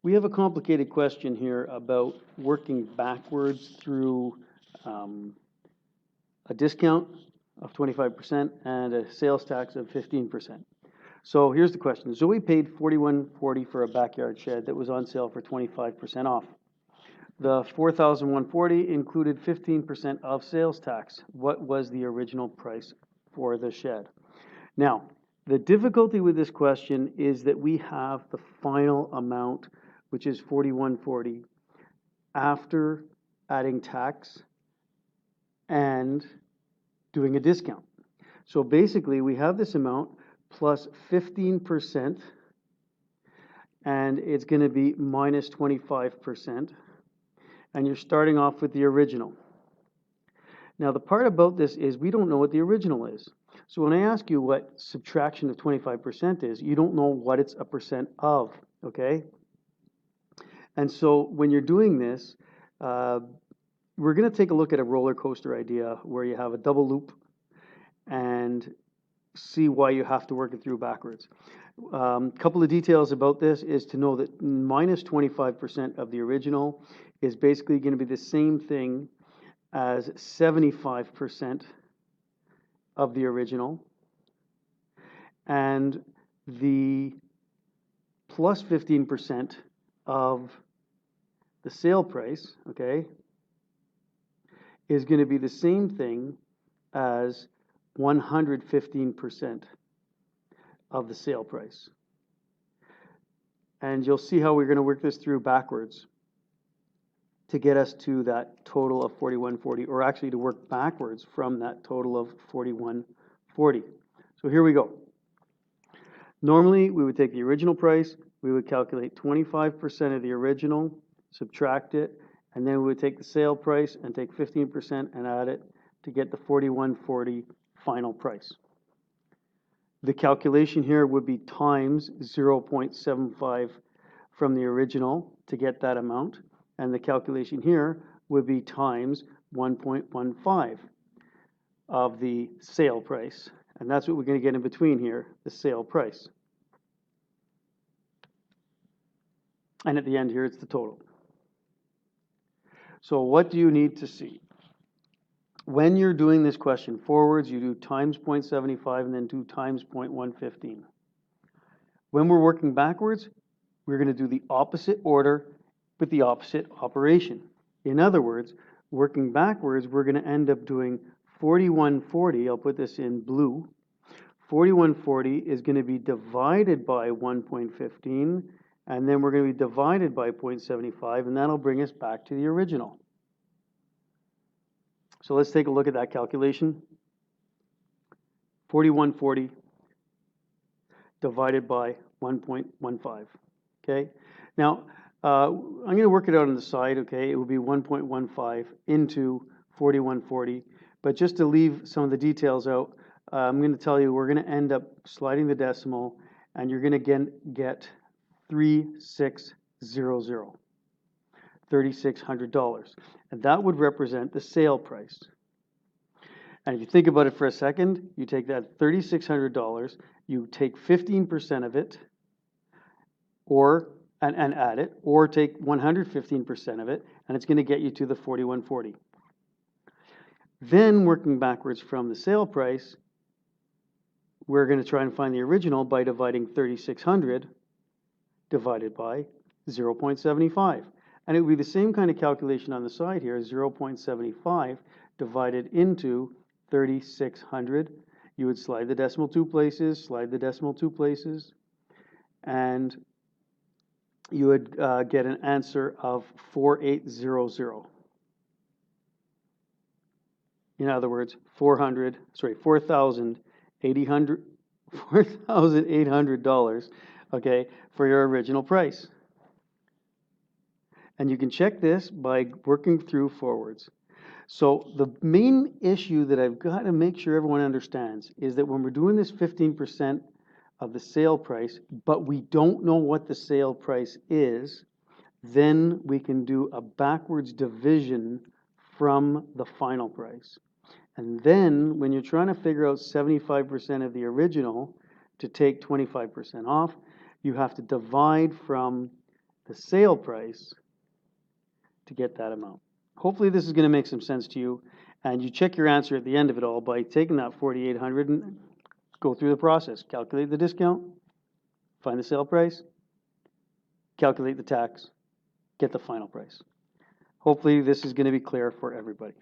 We have a complicated question here about working backwards through a discount of 25% and a sales tax of 15%. So here's the question. Zoe paid $41.40 for a backyard shed that was on sale for 25% off. The $4,140 included 15% of sales tax. What was the original price for the shed? Now, the difficulty with this question is that we have the final amount, which is $41.40, after adding tax and doing a discount. So basically, we have this amount plus 15%, and it's going to be minus 25%, and you're starting off with the original. Now, the part about this is we don't know what the original is. So when I ask you what subtraction of 25% is, you don't know what it's a percent of, okay? And so when you're doing this, we're going to take a look at a roller coaster idea where you have a double loop and see why you have to work it through backwards. A couple of details about this is to know that minus 25% of the original is basically going to be the same thing as 75% of the original, and the plus 15% of the sale price, okay, is going to be the same thing as 115% of the sale price. And you'll see how we're going to work this through backwards to get us to that total of $41.40, or actually to work backwards from that total of $41.40. So here we go. Normally, we would take the original price, we would calculate 25% of the original, subtract it, and then we would take the sale price and take 15% and add it to get the $41.40 final price. The calculation here would be times 0.75 from the original to get that amount, and the calculation here would be times 1.15 of the sale price, and that's what we're going to get in between here, the sale price. And at the end here, it's the total. So what do you need to see? When you're doing this question forwards, you do times 0.75 and then do times 0.115. When we're working backwards, we're going to do the opposite order with the opposite operation. In other words, working backwards, we're going to end up doing 41.40. I'll put this in blue. 41.40 is going to be divided by 1.15, and then we're going to be divided by 0.75, and that'll bring us back to the original. So let's take a look at that calculation. 41.40 divided by 1.15. Okay. Now, I'm going to work it out on the side. Okay, it will be 1.15 into 41.40. But just to leave some of the details out, I'm going to tell you we're going to end up sliding the decimal, and you're going to get 3600. $3,600. And that would represent the sale price. And if you think about it for a second, you take that $3,600, you take 15% of it, and add it, or take 115% of it, and it's going to get you to the $41.40. Then, working backwards from the sale price, we're going to try and find the original by dividing 3,600 divided by 0.75. And it would be the same kind of calculation on the side here, 0.75 divided into 3,600. You would slide the decimal 2 places, slide the decimal 2 places, and you would get an answer of 4,800. In other words, $4,800, okay, for your original price. And you can check this by working through forwards. So the main issue that I've got to make sure everyone understands is that when we're doing this 15% of the sale price, but we don't know what the sale price is, then we can do a backwards division from the final price. And then when you're trying to figure out 75% of the original to take 25% off, you have to divide from the sale price to get that amount. Hopefully this is going to make some sense to you, and you check your answer at the end of it all by taking that 4,800 and go through the process. Calculate the discount, find the sale price, calculate the tax, get the final price. Hopefully this is going to be clear for everybody.